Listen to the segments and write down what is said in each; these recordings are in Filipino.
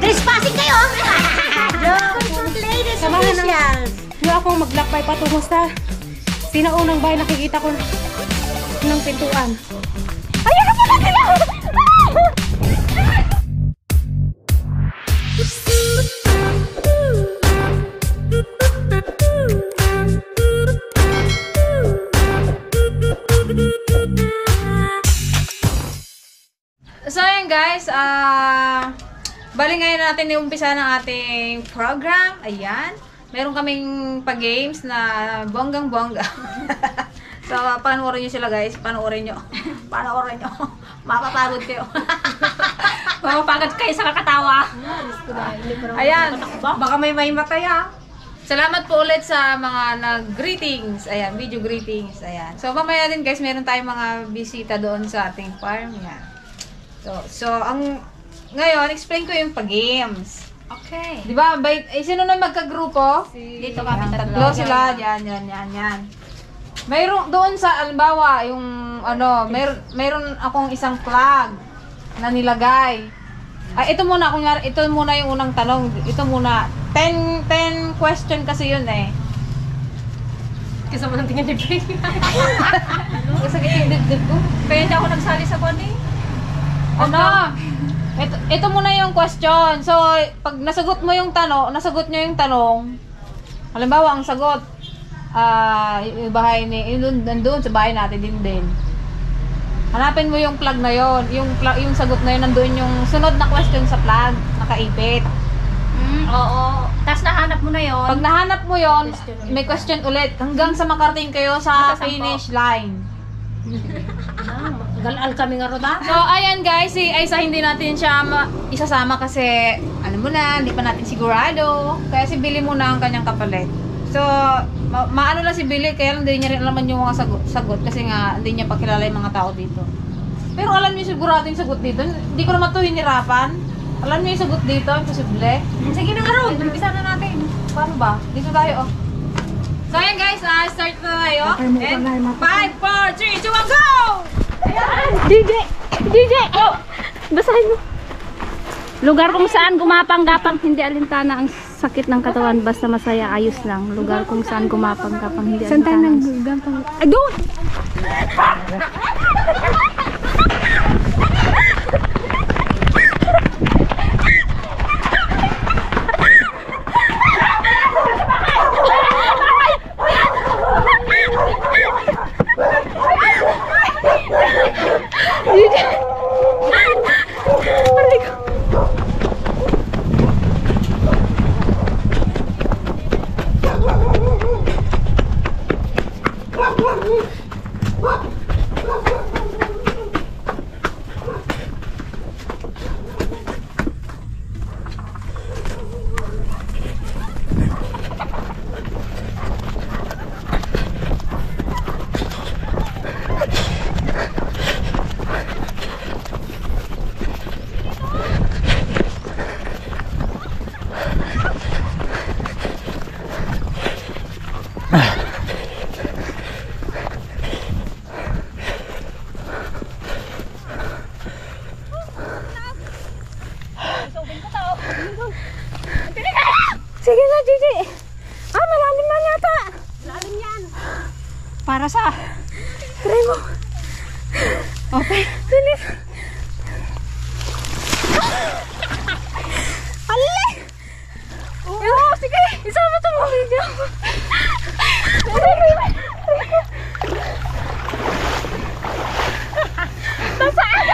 Trespassing kayo! Ladies and officials! Yung akong maglakbay patungo sa sinaunang bahay, nakikita ko ng pintuan. Ayan na pala sila! So ayan guys, bali ngayon natin iumpisa ng ating program. Ayan, meron kaming pa-games na bonggang-bongga. So panoorin nyo sila guys, panoorin nyo. Panoorin nyo. Mapapagod kayo. Mapapagod kayo sa kakatawa. Ayan, baka may mataya. Salamat po ulit sa mga nag-greetings. Ayan, video greetings. Ayan. So mamaya din guys, meron tayong mga bisita doon sa ating farm. Ayan. So ang ngayon, explain ko yung pag-games. Okay. Di ba? Sino na magkagrupo? Dito kami Tatlo sila. Yan. Mayroon doon sa alimbawa, yung ano, mayroon akong isang flag na nilagay. Ay, ito muna yung unang tanong. Ito muna. 10 question kasi yun eh. Kasama ng tingin ni Pink. Sakit yung dibdib ko. Kaya hindi ako nagsali sa kwan eh. Ano? Ito muna yung question. So, pag nasagot nyo yung tanong, halimbawa, ang sagot, yung bahay nandun sa bahay natin din. Hanapin mo yung flag na yon, yung sagot na yun, nandun yung sunod na question sa flag, nakaipit. Oo. Tapos nahanap mo na yon. Pag nahanap mo yon, may question ulit, hanggang sa makarating kayo sa finish line. Galal kami nga roda. So, ayan guys, si Aisa hindi natin siya isasama kasi, alam mo na, hindi pa natin sigurado. Kaya si Billy muna ang kanyang kapalit. So, maano lang si Billy, kaya lang hindi niya rin alaman yung mga sagot kasi nga, hindi niya pakilala yung mga tao dito. Pero alam niyo sigurado yung sagot dito. Hindi ko naman ito hinirapan. Alam niyo yung sagot dito, imposible. Sige na nga ron, umpisa na natin. Paano ba? Dito tayo, oh. So, ayan guys, start na tayo. And 5, 4, 3, 2, 1, go! DJ! Oh! Basahin mo. Lugar kung saan gumapang-gapang, hindi alintana ang sakit ng katawan, basta masaya, ayos lang. Lugar kung saan gumapang-gapang, hindi alintana ang gapang. Ay, doon! Sige na, Gigi. Malalim na yata. Malalim yan. Para sa... Try mo. Okay. Bilis. Alay! Oo, sige. Isama ito mo. Video. Nasaan?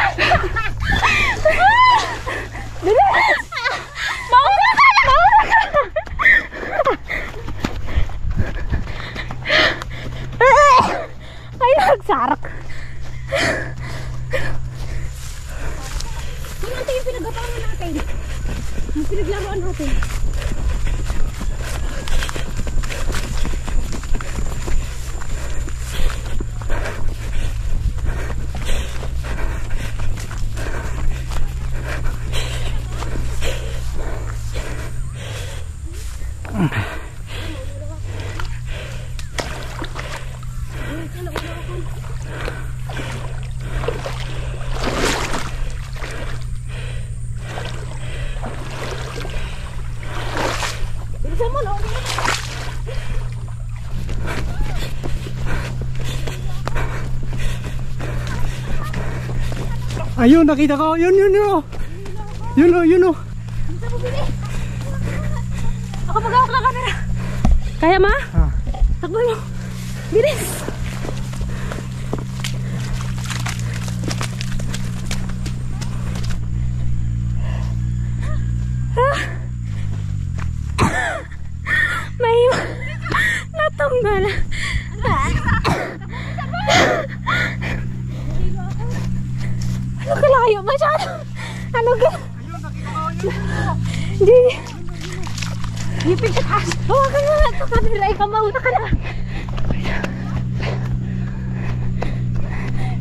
Bilis! Mauna ka! Ay, nagsarak. Yung natin yung pinagapangan natin. Yung pinaglaruan natin. Ayun, nakita ko. Yun, yun, yun. Yun, oh, yun, oh. Ako mag-awak ng camera. Kaya ma? Ah. Takbo mo. Bilis. May natunggal. Ano kalayo masyado? Ano ka? Hindi. Ipin sa taas. Hawakan mo nga ito camera. Ikaw mauna ka na.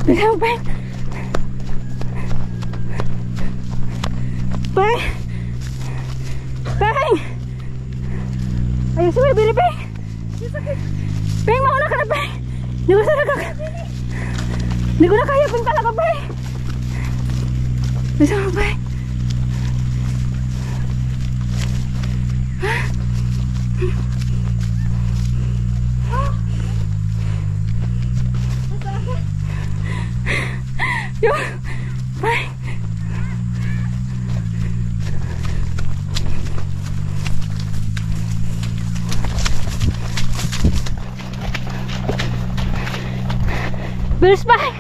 Bilaw, Beng. Beng. Beng. Ayun, sige, bili, Beng. Beng, mauna ka na, Beng. Hindi ko talaga. Hindi ko na kaya, Beng, talaga, Beng. Bisa mo, Beng. Yun. Bye. Bilis, bye.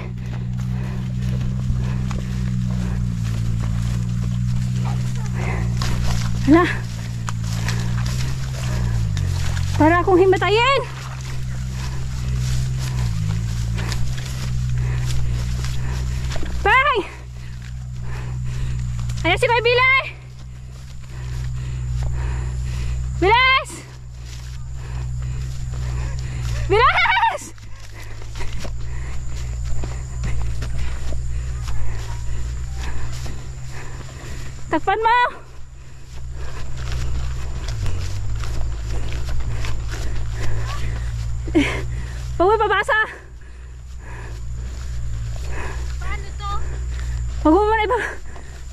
Hala. Para akong himatayin. Bye! Ayan si Kuya Bilay! Bilis! Bilis! Takpan mo! Huwag mo pabasa! Huwag mo muna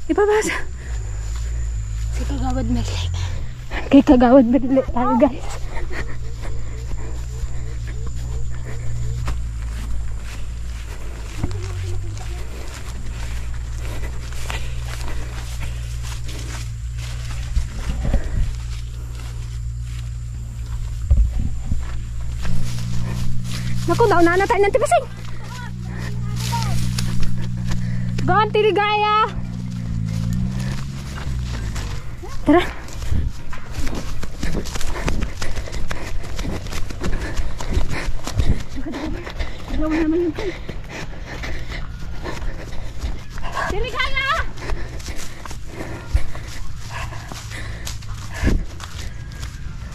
ipabasa. Si Kagawad Merle. Kay Kagawad Merle tayo, guys. Naku, nauna na tayo ng tipasing. Ganti ligaya. Tara. Dalawa naman yung kan. Tiligaya.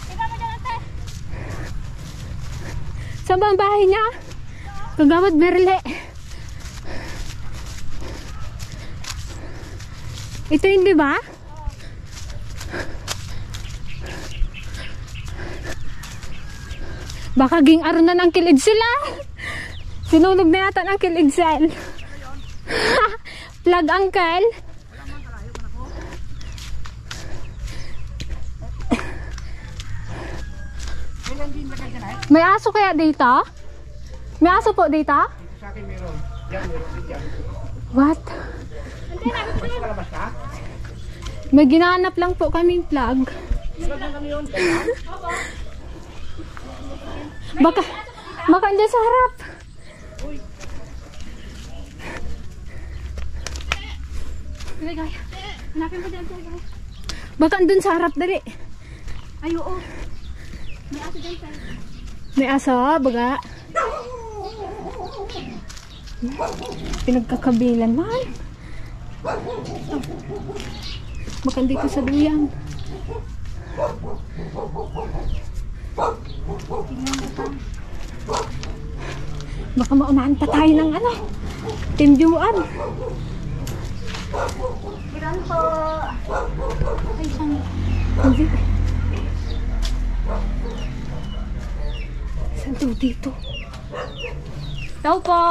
Ikaw mo dyan, ate. Saan ba ang bahay niya? Kagawad Merle. Ito yun, di ba? Baka ging aro na ng kilid sila. Sinunog na yata ng kilid sel. Plug uncle. May aso kaya dito? May aso po dito? Sa akin meron. Yan, yan. What? May ginanap lang po kaming plug. Baka andyan sa harap. Hanapin mo dyan. Baka andun sa harap, dali. Ay, oo. May aso dyan sa'yo. May aso, baga. Pinagkakabilan man. Baka dito sa duyan. Baka maunahan pa tayo ng ano, timjuan. Giran po. Ay, saan? Hindi. Saan to dito? Tao po.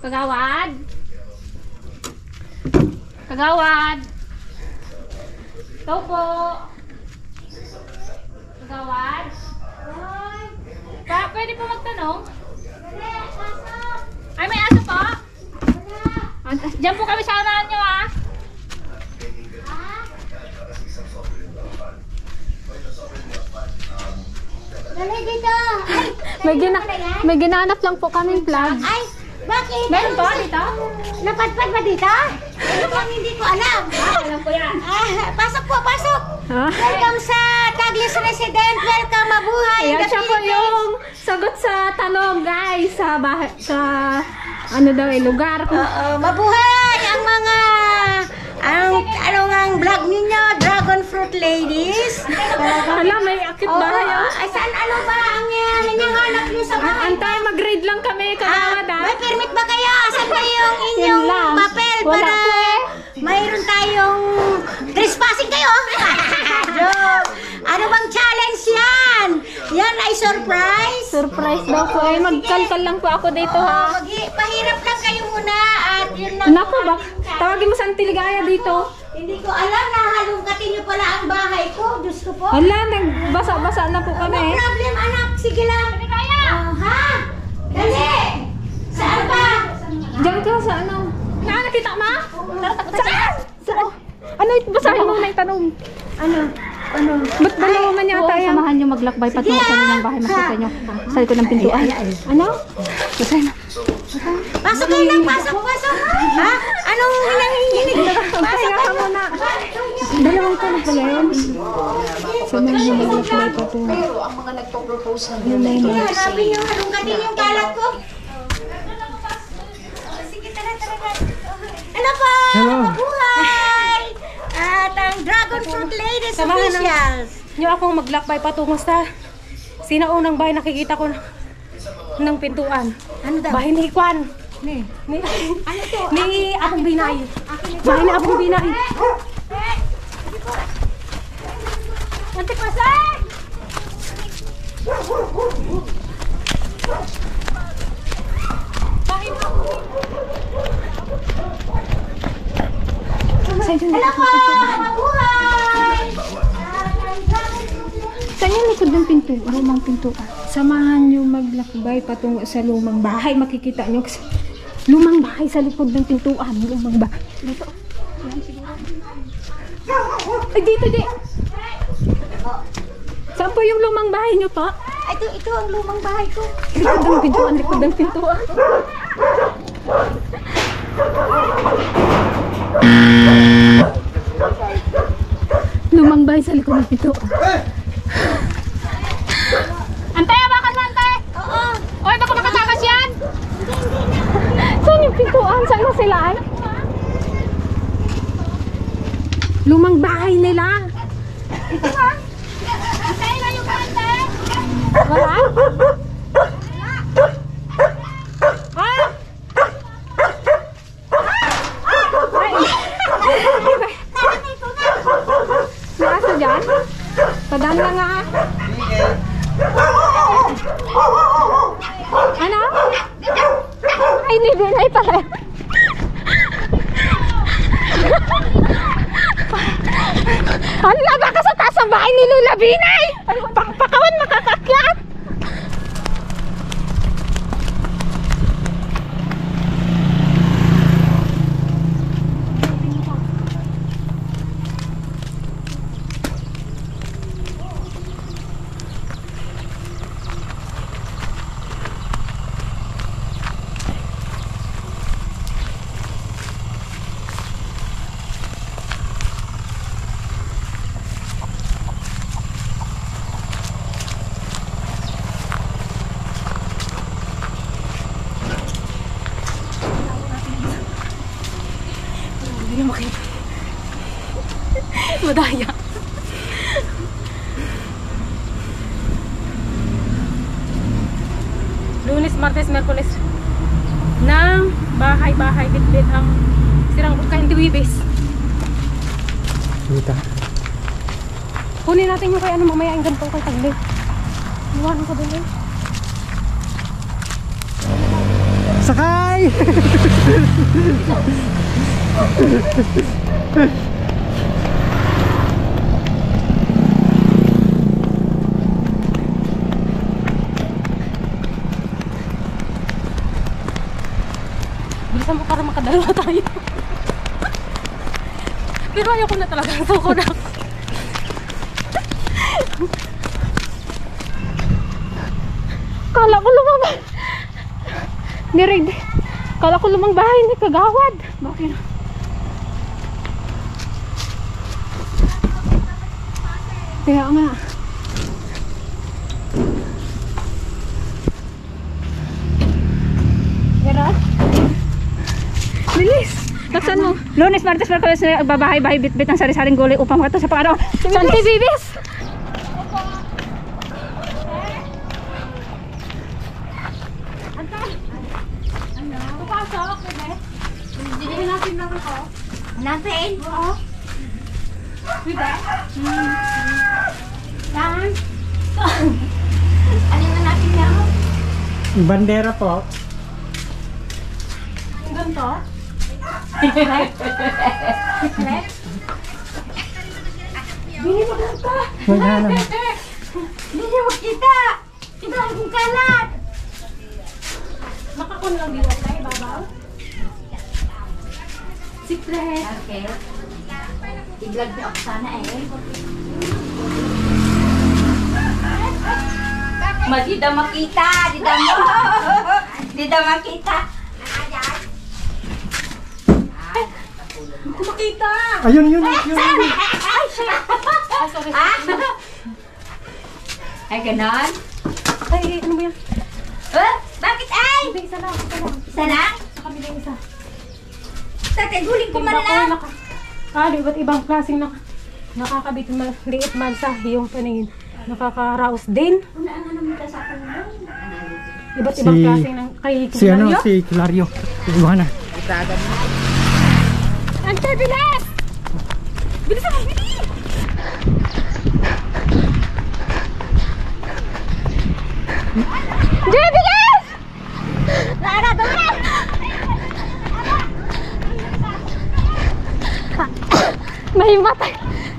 Kagawad. Kagawad. Tao po. Kagawad. Pwede po magtanong? Ay, may aso po? Diyan po kami sa unahan nyo ah. Dali dito. May ginanap lang po kaming vlog. Ay, bakit? Meron ba dito? Napadpad ba dito? Ano bang hindi ko alam? Alam ko yan. Pasok po, pasok. Ha? Welcome sa Douglas Resident. Welcome, mabuhay. Ayan siya po yung sagot sa tanong guys sa bahay, sa ano daw lugar. Mabuhay ang mga ang vlog ninyo, Dragon Fruit Ladies. Alam, may akit bahay ah. Ay, saan ano ba ang hinahanap nyo sa bahay? Antay, mag-grade lang kami kagawad ah. May permit ba kayo? Asan ba yung inyong Yan lang. papel Wala para po eh. mayroon tayong trespassing kayo? Joke. Ano bang challenge yan? Yan ay surprise. Surprise daw po eh. Magkalkal lang po ako dito ha. Pahirap lang kayo muna at yun lang. Naku ba? Tawagin mo sa Antiligaya dito. Hindi ko alam na halungkatin nyo pala ang bahay ko. Diyos ko po. Hala, nagbasa-basa na po No kami. problem, anak. Sige lang. Ha? Dali! Saan ba? Diyan ka sa ano? Nakakita ma? Saan? Saan? Ano ito? Basahin mo na itanong. Ano? Ba't dalawa man yata yan? Samahan nyo maglakbay patungo sa inyong bahay. Makita nyo sa likod ng pintuan. Ano? Basahin na. Pasok kayo lang. Pasok. Ha? Anong hinanginginig? Pasok ka muna. Dalawang tanong pala yun. Samahan nyo maglakbay patungo. Hanapin nyo. Halungkatin yung kalat ko. Sige, tara. Ano po? Hello. Mabuhay! At ang Dragon Fruit Ladies Samahan ng- officials. Nyo akong maglakbay patungo sa sinaunang bahay nakikita ko ng pintuan. Ano daw? Bahay ni Kwan. Ni Apong Binay. Bahay ni Apong Binay. Ante pasay! Hello po! Mabuhay! Saan yung likod ng pintuan? Lumang pintuan. Samahan nyo maglakbay patungo sa lumang bahay. Makikita nyo kasi Lumang bahay sa likod ng pintuan. Lumang bahay. Dito. Ay, dito, di. Saan po yung lumang bahay nyo po? Ito ang lumang bahay ko. Likod ng pintuan, likod ng pintuan. Lumang bahay sa likod ng pintuan. Antay, abakan mo, antay! Oo. Oy, baka makatakas yan! Saan yung pintuan? Saan na sila? Lumang bahay nila. Ito ha? Antay na yung antay. Wala? Ha? Nasa dyan? Padaan na nga. Ano? Ay, hindi ay pala. Hala, baka sa taas ang bahay ni Lula Binay! Pakpakawan makakakyat! madaya. Lunes, Martes, Merkulis ng bahay-bahay bitbit ang sirang bukain diwibis. Kita. Kunin natin yung kay ano mamaya ang ganito kay Tagle. Iwanan ko doon. Sakay! Bilisan mo para makadalawa tayo. Pero ayoko na talaga. Suko na. Kala ko lumang Kala ko lumang bahay ni Kagawad. Bakit? Kaya nga. Gerard? Bilis! Laksan mo. Lunes, Martes, Merkulis, babahay-bahay, bit-bit ng sari-saring gulay upang makato sa pangaraw. Santi Bibis! Natin? Oo. Diba? Saan? Alin na natin yan? Bandera po. Ganito? Bili mo ganito. Wala naman. Bili mo kita. Ito ang kalat. Makakon lang dito tayo, babaw. Secret. Okay. I-vlog niyo ako sana eh. Di makita. Di makita. Kumakita. Ayun, yun. Ay, shit. Sorry. Ay, ganon? Ay, ano ba yan? Bakit ay? Hindi, isa lang. Isa lang? Sa kabila isa. Tatiguling ko man lang. Iba't ibang klaseng nakakabit liit man sa iyong paningin. Nakakaraos din. Iba't ibang klaseng ng kay Kilario. Si Kilario. Iwan na. Antay, bilis! Bilis ako, bilis! Jay, bilis! Lara, doon! Nahimatay.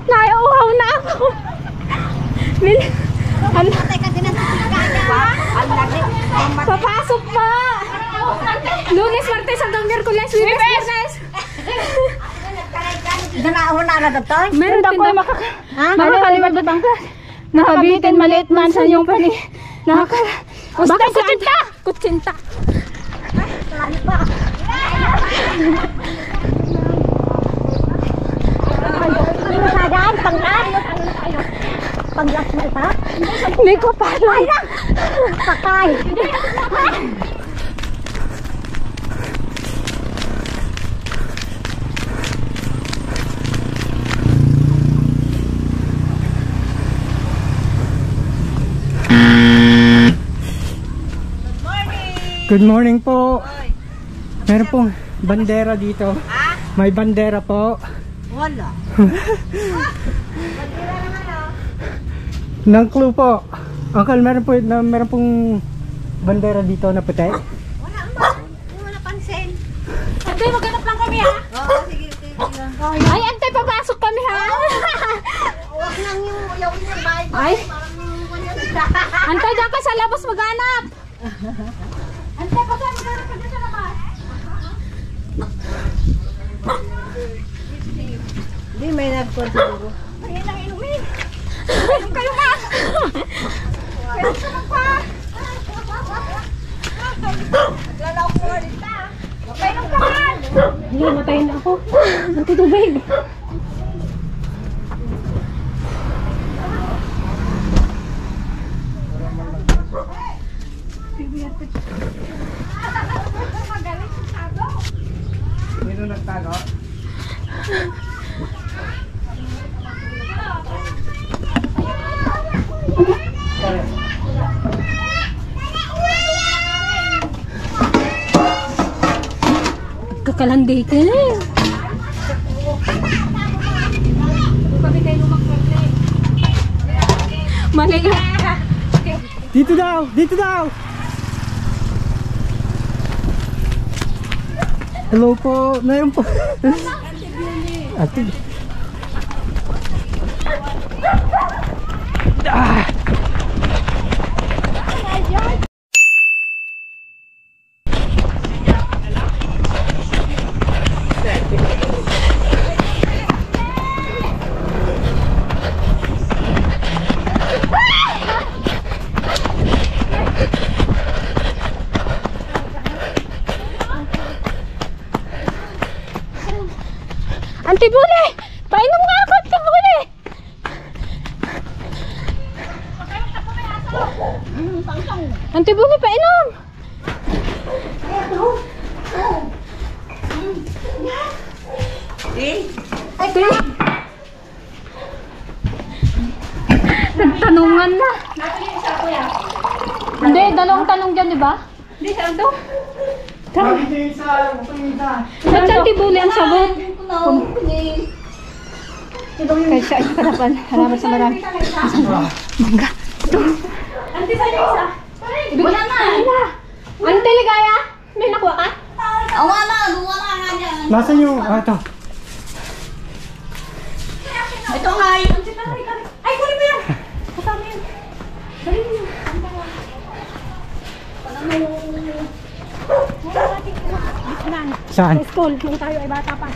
Naiuhaw na ako. Bilis. Papasok pa. Lunes, Martes, hanggang Miyerkules, Webes. Meron din daw makakalimutan ang class. Nakabitin maliit man sa iyong pani. Baka kutsinta! Kutsinta! Pag-last mo ita? Hindi ko pa lang. Patay! Good morning po. Meron pong bandera dito. May bandera po. Wala. Nang clue po. Uncle, meron pong bandera dito na puti. Wala ba? Hindi mo napansin. Antay, maghanap lang kami ha. Oo, sige. Ay, antay, papasok kami ha. Huwag lang yung bahay. Ay. Antay, dyan ka sa labas maghanap. Antay, maghanap ka dyan sa labas. Hindi, may nagpon siguro. Ayan ang inumin. Inom kayo ma. Kaya sa pa. Naglalaw ko ulit ha. Painom ka man. Hindi, matayin na ako. Antitubig. Sino nagtago? Kakalandi ka na. Mali ka. Dito daw! Dito daw! Hello po! Meron po! Ate. Ah! Antibuli! Painom nga ako, Antibuli! Antibuli, painom! Nagtanungan na. Hindi, dalawang tanong dyan, di ba? Hindi, saan to? Ba't sa Antibuli ang sagot? Kahit siya ay kanapan. Halaman sa marami. Mangga. Ito. Ante, saan yung isa? Wala na. Ante, ligaya? May nakuha ka? Wala nga dyan. Nasaan yung, ito. Ito nga yun. Ay, kunin mo yan! Kasama yan. Dali mo. Saan? Sa school, nung tayo ay bata pa.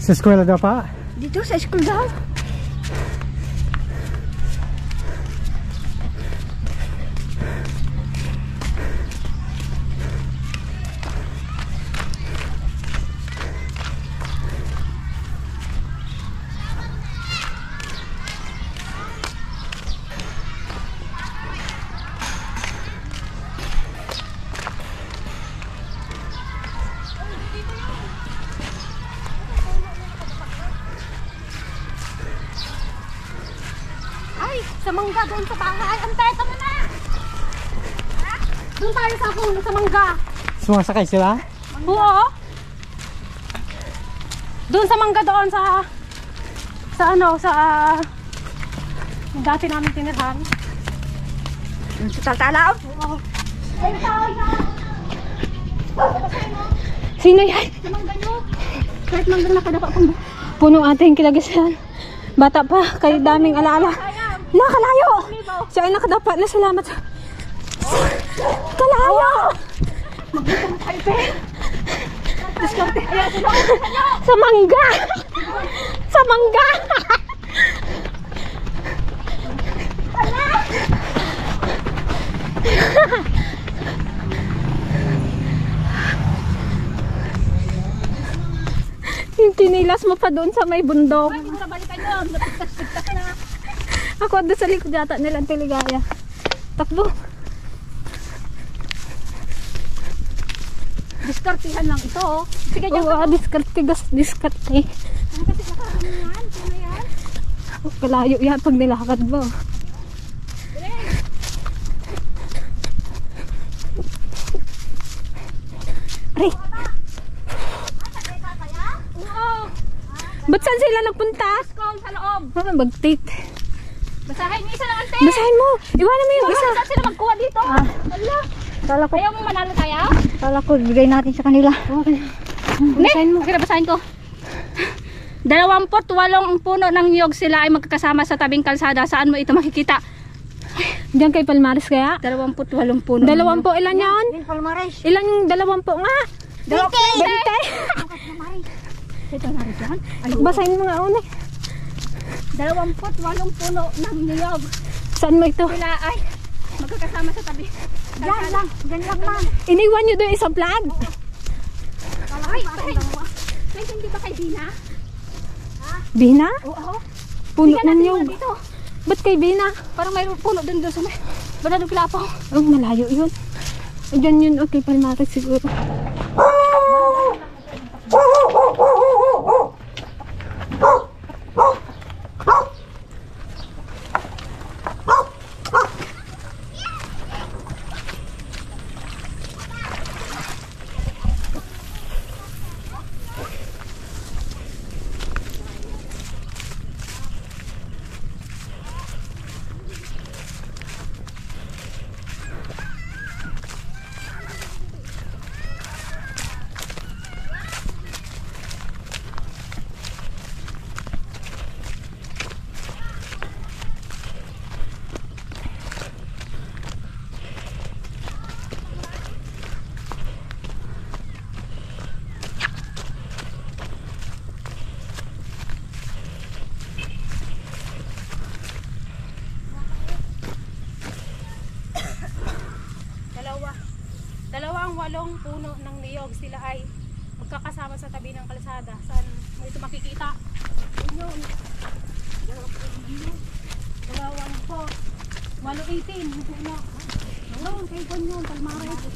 Sa eskwela daw pa? Dito sa school daw. Sa mangga, doon sa bahay. Antay, tama na! Doon tayo sa puno, sa mangga. Sumasakay sila? Oo. Doon sa mangga doon sa dati namin tinirhan. Sa Taltalaw? Oo. Sino yan? Sa mangga nyo. Kahit mangga nakadapa kong puno ating kilagisan. Bata pa, kay daming alaala. Nakalayo! Siya ay nakadapa na, salamat. Kalayo! Magbutong tayo, Ben. Sa mangga! Sa mangga! Yung tinilas mo pa doon sa may bundok. Hindi mo na balikan yun. Napagtas-pagtas na. Ako doon sa likod yata nilang Tiligaya. Takbo. Diskartihan lang ito, oh. Sige, Oo, diskarte. Diskarte. Ano kasi nakakaano yan? Sino yan? Kalayo yan pag nilakad mo. Aray! Oo. Ba't saan sila nagpunta? School sa loob. Mag-tit. Basahin mo isa lang, ante. Basahin mo! Iwanan mo yung isa! Saan sila magkuha dito? Ala. Kala ko, Ayaw mo manalo tayo? kala ko, bigay natin sa kanila. Basahin mo. Okay, basahin ko. 28 ang puno ng niyog, sila ay magkakasama sa tabing kalsada. Saan mo ito makikita? Diyan kay Palmares kaya? 28 puno. 20, ilan yan? Palmares. Ilan yung 20 nga? 20! Ito na rin yan. Basahin mo nga una. 28 puno ng niyog. Saan mo ito? Sila ay magkakasama sa tabi. Diyan lang ma'am. Iniwan nyo doon isang flag. Ay, hindi ba kay Dina? Bina? Oo. Puno Tingnan ng natin nyog. muna dito. Ba't kay Bina? Parang may puno dun sa may Banadong Kilapaw. Oh, malayo yun. Diyan yun, okay, Palmares siguro. walong puno ng niyog. Sila ay magkakasama sa tabi ng kalsada. Saan mo ito makikita? Yun. Dalawang po. 18. Puno. Dalawang kay Ganyon. Palmara ito.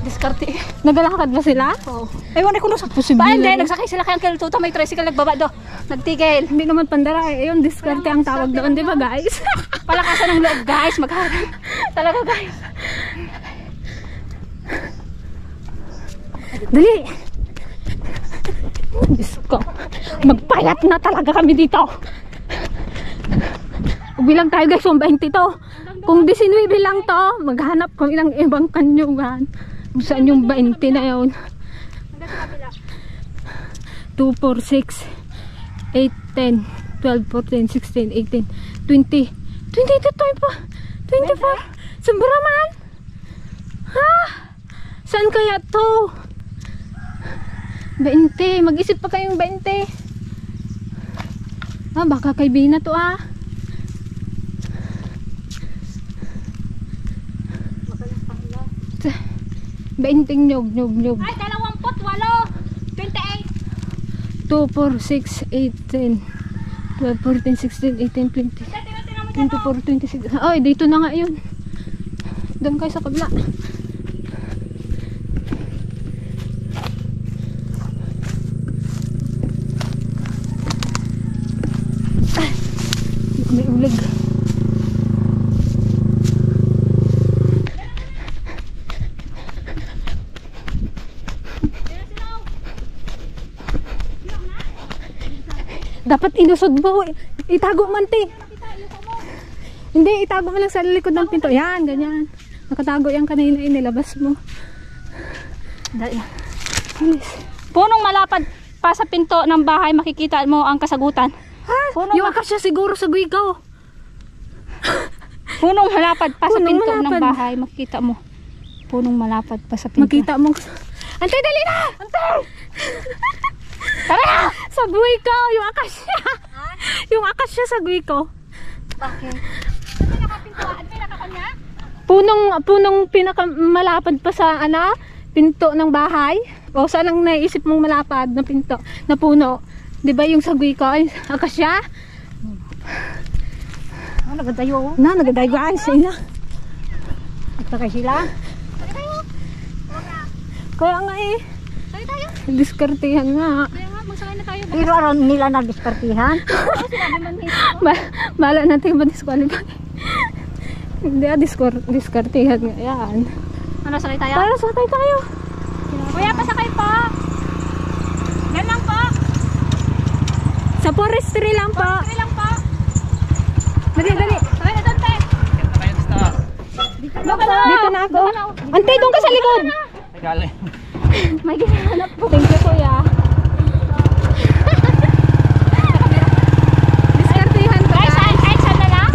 Diskarte. Nagalakad ba sila? Oo. Ewan ko na sa posible. Hindi, nagsakay sila kaya ang tuta may tricycle nagbaba do. Nagtigil. Hindi naman pandara eh. Ayun, diskarte ang tawag doon, di ba guys? Palakasan ng loob guys, magharap. Talaga guys. Dali. Diyos ko. Magpayat na talaga kami dito. Bilang tayo guys, 20 to. Kung 19 lang to, maghanap kung ilang ibang kanyugan. Saan yung 20 na yun? 2, 4, 6, 8, 10, 12, 14, 16, 18, 20. 24. Sobra man. Ha? Saan kaya to? 20. Mag-isip pa kayong 20. Ah, baka kay Bina to ah. Bainting nyog. Ay, 28. 2, 4, 6, 8, 10, 12, 14, 16, 18, 20, 24, 26. Ay, dito na nga yun. Doon kayo sa kabila. May ulag. Dapat inusod mo. Itago man te. Hindi, itago mo lang sa likod ng pinto. Yan, ganyan. Nakatago yan kanina, inilabas mo. Dali. Punong malapad pa sa pinto ng bahay, makikita mo ang kasagutan. Ha? Yung akasya siguro sa guigaw. Punong malapad pa sa pinto ng bahay, makikita mo. Punong malapad pa sa pinto. Makita mo. Antay, dali na! Antay! Tara! Sa buhay ko, yung akasya. Yung akasya sa buhay ko. Bakit? Punong pinakamalapad pa sa pinto ng bahay. O saan ang naisip mong malapad na pinto, na puno? 'Di ba yung sa buhay ko, akasya? Nagadayo. Nagadayo guys. At kay sila. Kaya nga eh. Diskartihan nga. Pero aron nila nagdiskartihan. Bala natin ma-disqualify. Hindi diskartihan nga yan. Ano, sakay tayo? Tara, sakay tayo. Kuya, pasakay po. Yan lang po. Sa forestry lang po. Sakay lang po. Dali. Sakay na doon, te. Dito na ako. Antay, doon ka sa likod. Galing. May ginahanap po. Thank you, kuya. Diskartihan ko Guys, kahit saan na lang.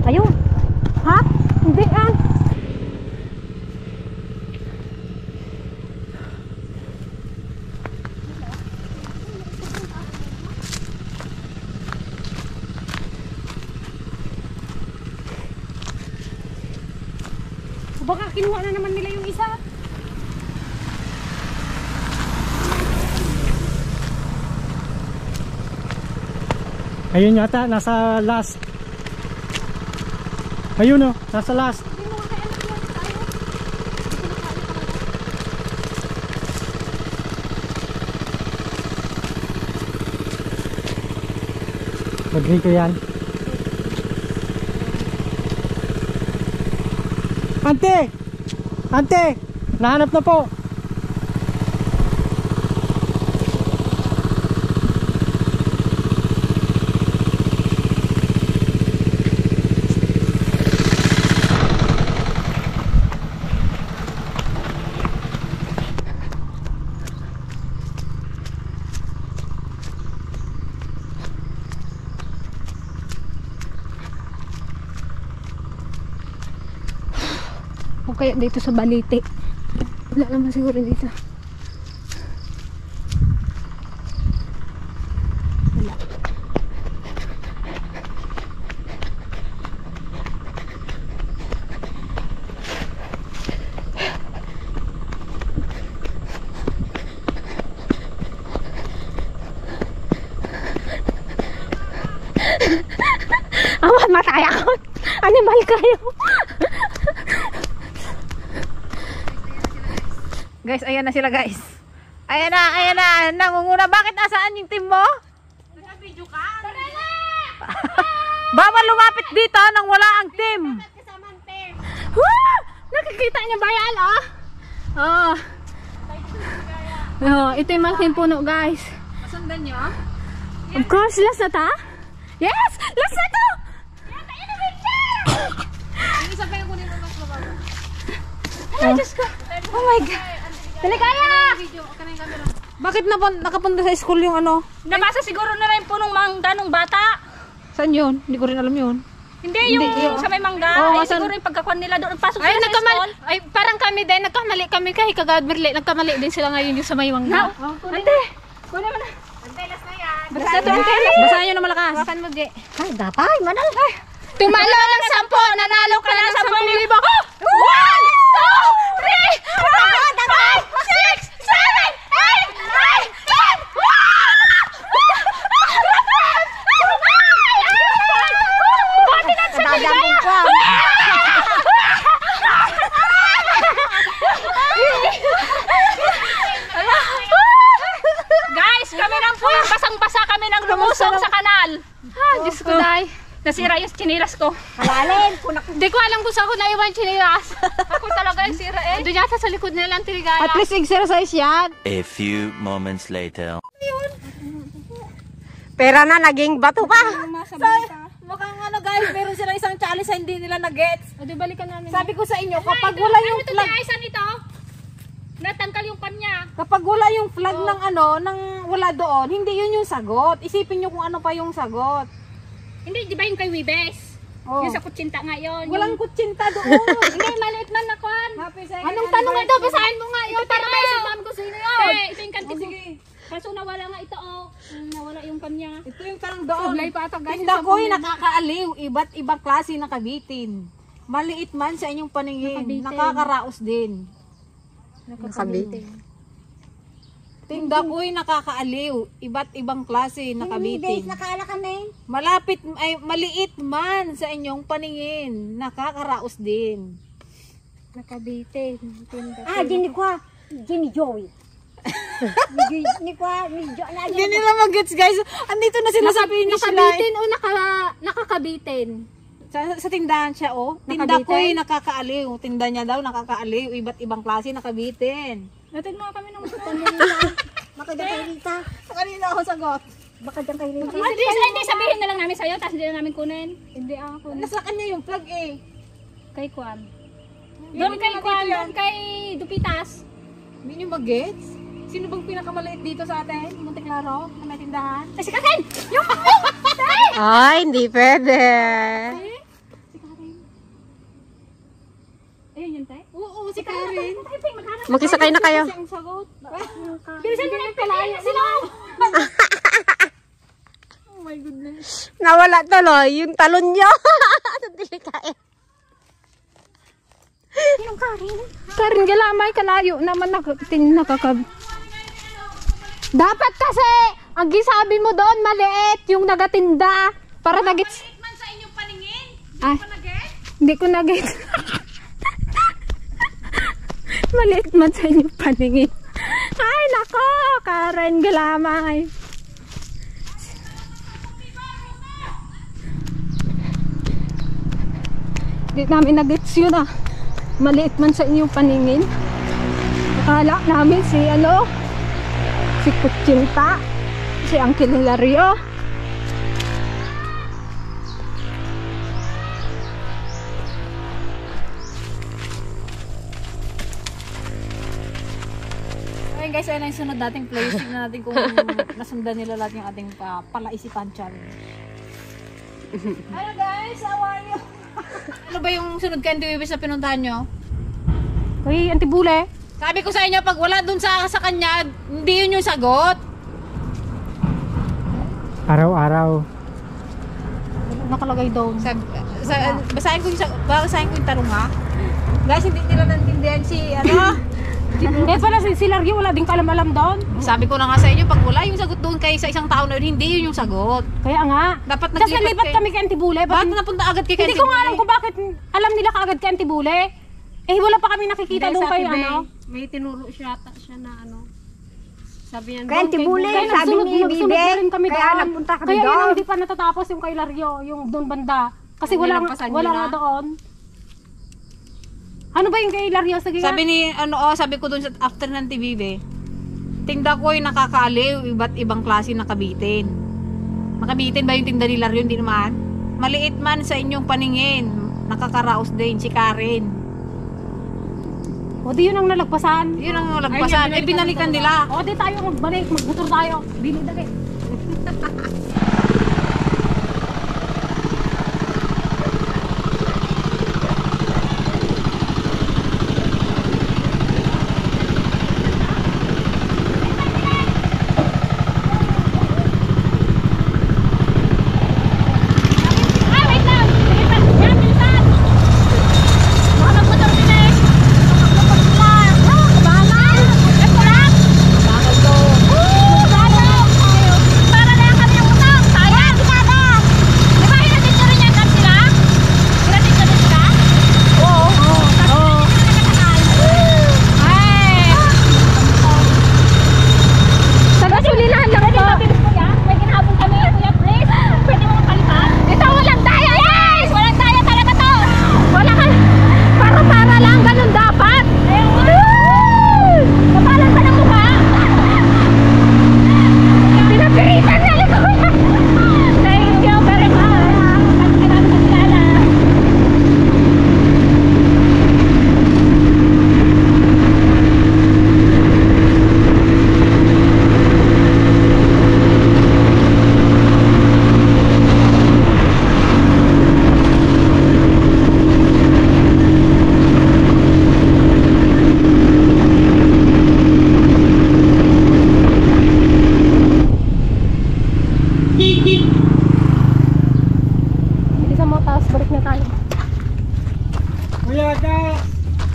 Ayun. Ha? Hindi ah. Baka kinuha na naman nila yung isa. Ayun yata, nasa last. Ayun oh, nasa last. Pagri ko yan. Ante! Ante! Nahanap na po! O kaya dito sa Balite. Wala naman siguro dito. Wala. Awan, matay ako. Animal kayo. Guys, ayan na sila guys. Ayan na. Nangunguna. Bakit nasaan yung team mo? Naka-video ka? Bawal lumapit dito nang wala ang team. Nakikita niyo ba yan, oh? Oh. Oh, ito yung malaking puno, guys. Masundan nyo? Of course, last na ta? Yes! Last na to! Yung isa pa yung kunin mo mas mababa. Ay, Diyos ko. Oh my God. Talikaya! Bakit nakapunta sa school yung ano? Nabasa siguro na rin punong mangga nung bata. Saan yun? Hindi ko rin alam yun. Hindi, yung sa may mangga. Oo, Ay, siguro yung pagkakuan nila doon. Pasok Ay, sila sa school. ay, parang kami din. Nagkamali kami kahit kagadmirli. Nagkamali din sila ngayon yung sa may mangga. Ante! Kunin mo na. Basta ito, basahin nyo na malakas. Bakan mo, Ge. Ay, dapay, manal. Ay, Tumalo ng 10, nanalo ka na ng 10,000. 1, 2, 3, 4, 5, 6, 7, 8, 9, 10! dadambing ko. Guys, kami nang po yung basang-basa kami nang lumusong sa kanal. Diyos ko, day. Nasira yung chinilas ko. Halalin, punak. Hindi ko alam kung saan ko naiwan chinilas. Ako talaga yung sira eh. Doon yata sa likod nila ang tirigaya. At least exercise yan. A few moments later. Pera na, naging bato pa. Mukhang ano guys, meron silang isang challenge na hindi nila na-gets. O, di balikan namin. Sabi ko sa inyo, kapag wala yung Ano flag, ito? Isa nito? Natangkal yung pan niya. kapag wala yung flag ng ano, ng wala doon, hindi yun yung sagot. Isipin nyo kung ano pa yung sagot. Hindi, di ba yung kay Wibes? Oh. Yung sa kutsinta nga yun. Walang kutsinta doon. Hindi, maliit man na kwan. Anong tanong nga daw? Basahin mo nga Ito para may simam ko sino yun. Ito yung kantin. Sige. Kaso nawala nga ito oh. Nawala yung kanya. Ito yung tanong doon. Sablay pa ito, guys. Tinda ko'y nakakaaliw. Iba't ibang klase ng kabitin. Maliit man sa inyong paningin. Nakakaraos din. Nakabitin. Tinda ko'y nakakaaliw. Iba't ibang klase ng kabitin. Nakala ka na yun. Malapit ay maliit man sa inyong paningin, nakakaraos din. Nakabitin. Ah, Jimmy Kwa. Jimmy Joey. Ni Kwa, ni Jo. Hindi nila mag-gets guys. Andito na sila sabihin niyo sila. Nakabitin o nakakabitin? Sa tindahan siya oh. Tinda ko'y nakakaaliw. Tinda niya daw nakakaaliw. Iba't ibang klase nakabitin. Natin mo kami ng Baka dyan kay Rita. Kanina ako sagot. Baka dyan kay Rita. Hindi, sabihin na lang namin sa'yo, tapos hindi na namin kunin. Hindi ako. Nasa kanya yung plug eh. Kay Kwan. Doon kay Kwan, doon kay Dupitas. Hindi niyo mag-gets? Sino bang pinakamaliit dito sa atin? Monte Claro? Na may tindahan? Kasi kasin! Ay, hindi pwede. si Karen. Makisakay na kayo. Bilisan niyo na yung palayo. Sino? Oh my goodness. Nawala tuloy yung talon nyo. Sandali kaya. Sinong Karen? Karin galamay kalayo naman nakakab. Dapat kasi ang gisabi mo doon maliit yung nagatinda para nagits. Maliit man sa inyong paningin. Ay, hindi ko nagit. Maliit man sa inyong paningin. Ay nako, Karen galamay. Hindi namin nagits yun ah. Maliit man sa inyong paningin. Akala namin si si Kutsinta, si Uncle Hilario. Okay guys, ayun ang sunod nating place. Tignan natin kung nasundan nila lahat yung ating palaisipan challenge. Hello guys, how are you? Ano ba yung sunod ka Antiwibis na pinuntahan nyo? Uy, Antibule. Sabi ko sa inyo, pag wala dun sa kanya, hindi yun yung sagot. Araw-araw. Nakalagay doon. Basahin ko yung tanong ha. Guys, hindi nila naintindihan si Eh pala si Hilario, wala din kalam-alam doon. Sabi ko na nga sa inyo, pag wala yung sagot doon kay sa isang tao na yun, hindi yun yung sagot. Kaya nga. Dapat Tapos nalipat kami kay Antibule. Bakit napunta agad kay Hindi ko nga alam kung bakit alam nila kaagad kay Antibule. Eh wala pa kami nakikita doon kayo May tinuro siya na sabi niya, Kaya Antibule, sabi ni Bibe, kaya nagpunta kami Kaya doon. yun, hindi pa natatapos yung kay Hilario, yung doon banda. Kasi wala nga doon. Ano ba yung kay Hilario? Sige nga. Sabi ni, sabi ko dun sa after ng TVB, tinda ko yung nakakaaliw, iba't ibang klase na kabitin. Makabitin ba yung tinda ni Hilario? Hindi naman. Maliit man sa inyong paningin, nakakaraos din si Karen. O di yun ang nalagpasan. Yun ang lagpasan. Eh, binalikan nila. O di tayo magbalik, magmotor tayo. Bili dali.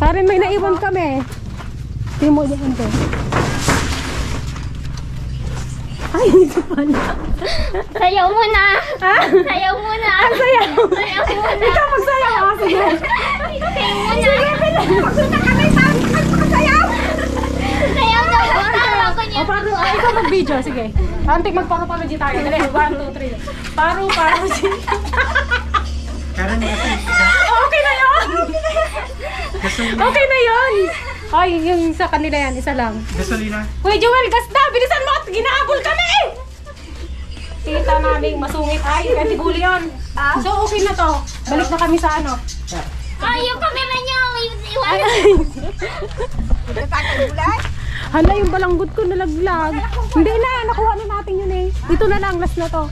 Karen, may naiwan kami. Tingnan mo yung ito. Ay, ito pala. Sayaw muna! Ha? Sayaw muna! Ang sayaw! Sayaw muna! Ikaw magsayaw ka, sige. Sayaw muna! Pagsunta kami sa magsayaw! Sayaw daw! Sayaw ko niya! O, paru, ikaw mag-video, sige. Antik, magparu-paru di tayo. Dali, 1, 2, 3. Paru-paru di. Karen, Okay na yun! Okay na yun! Ay, yung sa kanila yan, isa lang. gasolina. Uy, Joel, gas na! Bilisan mo at ginahabol kami! Kita namin masungit. Ay, Antibule yun. So, okay na to. Balik na kami sa ano. Ay, yung camera niya! Iwan! Hala, yung balanggot ko nalaglag. Hindi na, nakuha na natin yun eh. Ito na lang, last na to.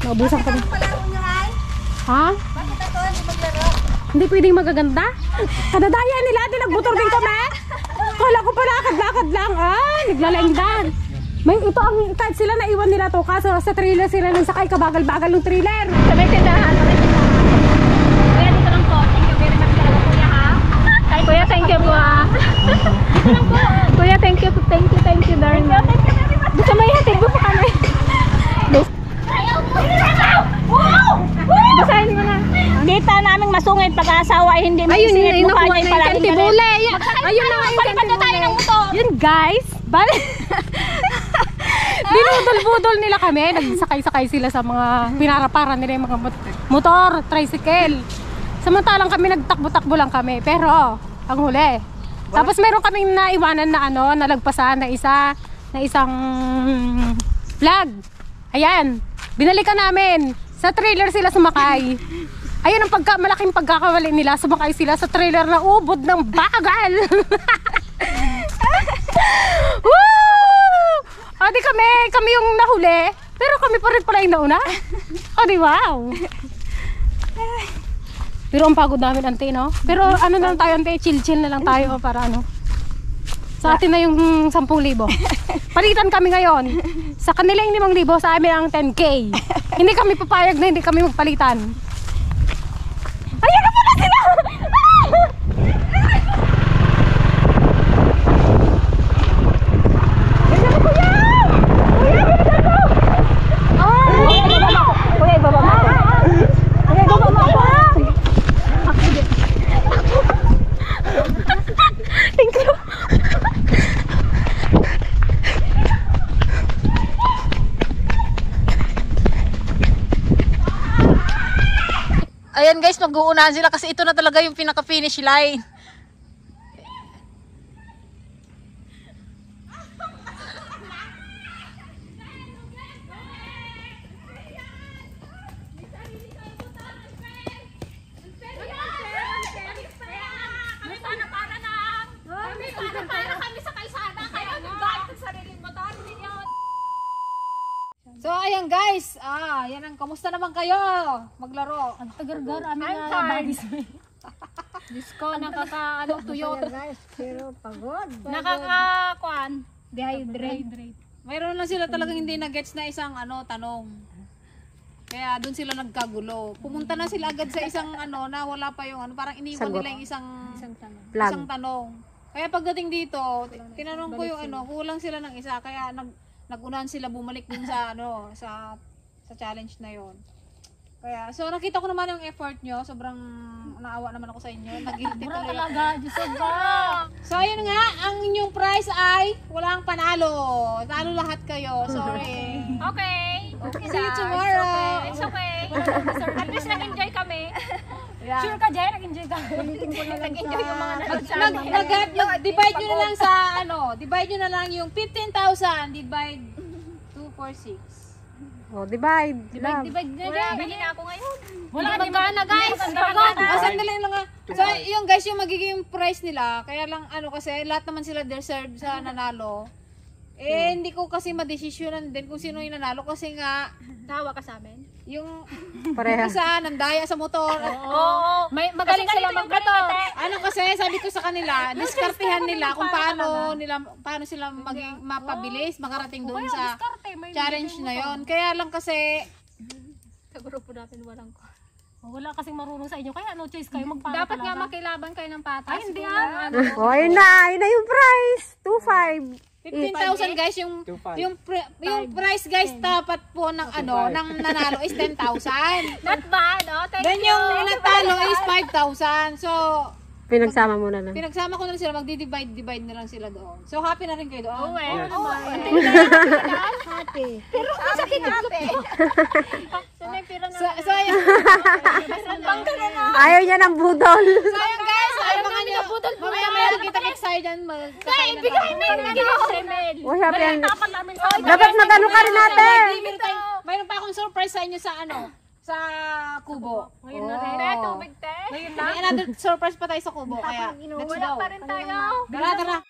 Naubusan kami. Ha? Bakit ako hindi maglaro? Hindi pwedeng magaganda? Kadadaya nila, di nagbutor din kami. Kala ko pa lakad-lakad lang. Ay, naglalengdan. May ito ang kahit sila naiwan nila to. Kaso sa trailer sila nang sakay kabagal-bagal ng trailer. Sabay tindahan. Kuya, dito lang po. Thank you very much talaga, kuya, ha? Kuya, thank you po, ha? Dito lang po. Kuya, thank you very much. Gusto mo ihatid mo pa kami? Basahin mo na. Kita namin masungit pag-asawa ay hindi maisingit mukha niya palagi Kantibule. Ayun na yung palipad na tayo ng motor. Yun guys. Binudol-budol nila kami. Nagsakay-sakay sila sa mga pinaraparan nila yung mga motor, tricycle. Samantalang kami nagtakbo-takbo lang kami. Pero ang huli. Tapos meron kaming naiwanan na nalagpasan na isang vlog. Ayan. Binalikan namin. Sa trailer sila sumakay. Ayun ang malaking pagkakawali nila. Sumakay sila sa trailer na ubod ng bagal. Woo! O di kami yung nahuli. Pero kami pa rin pala yung nauna. O di wow. Pero ang pagod namin, ante, no? Pero ano na lang tayo, ante, chill-chill na lang tayo para ano. Sa atin na yung 10,000. Palitan kami ngayon. Sa kanila yung 5,000, sa amin ang 10K. Hindi kami papayag na hindi kami magpalitan. Ayan na pala sila! Ganyan mo, kuya! Kuya, ganyan mo! Kuya, ibaba mo ako. Kuya, ibaba mo ako. Thank you. Ayan guys, mag-uunahan sila kasi ito na talaga yung pinaka-finish line. So ayan guys, yan ang kamusta naman kayo maglaro. Tagar-gar, amin na bagis. Diyos ko, tuyot. Guys, pero pagod. Nakakakuan. Dehydrate. Mayroon lang sila talagang hindi na-gets na isang tanong. Kaya doon sila nagkagulo. Pumunta na sila agad sa isang na wala pa yung parang iniwan nila yung isang tanong. Kaya pagdating dito, tinanong ko yung kulang sila ng isa kaya nagunahan sila bumalik din sa sa challenge na yon. Kaya so nakita ko naman yung effort nyo, sobrang naawa naman ako sa inyo. Nag-guilty tuloy Talaga, Diyos ko. So ayun nga, ang inyong prize ay walang panalo. Talo lahat kayo. Sorry. Okay. See you tomorrow. It's okay. At least nag-enjoy kami. Sure ka, Jay? Nag-enjoy ka. Nag-enjoy yung mga nag-chat. Divide nyo na lang sa divide nyo na lang yung 15,000 divide 246. Oh, divide. Divide na dyan. Bili na ako ngayon. Wala magkana, guys. Sandali lang nga. So, yung guys, yung magiging price nila, kaya lang kasi lahat naman sila deserve sa nanalo. Hindi ko kasi madesisyonan din kung sino yung nanalo kasi nga Tawa ka sa amin. yung Pareha. isa nandaya sa motor. Oo. Magaling sila magbato. Kasi sabi ko sa kanila, diskartehan nila kung paano sila mapabilis, makarating doon sa challenge na yon. Kaya lang kasi Sa grupo natin walang ko. Wala kasing marunong sa inyo, kaya no choice kayo magpano Dapat nga makilaban kayo ng patas. Ay, hindi Oh, ayun na yung price. 2,500. 15,000 guys, yung price guys dapat po ng ng nanalo is 10,000. Not bad, oh. Thank Then yung natalo is 5,000. So Pinagsama mo na lang. pinagsama ko na sila, magdi-divide na lang sila doon. So happy na rin kayo doon. Happy. Pero masakit happy. Sinipira na. So ayun. Ayaw niya ng budol. So ayun guys, abangan nyo. Mamaya meron kita excited dyan. Magkakain na tayo. Oh, happy. Dapat magano ka rin natin. Mayroon pa akong surprise sa inyo sa sa kubo. Ngayon na rin. Tubig te. May another surprise pa tayo sa kubo. Kaya let's go. Wala pa rin tayo. Tara.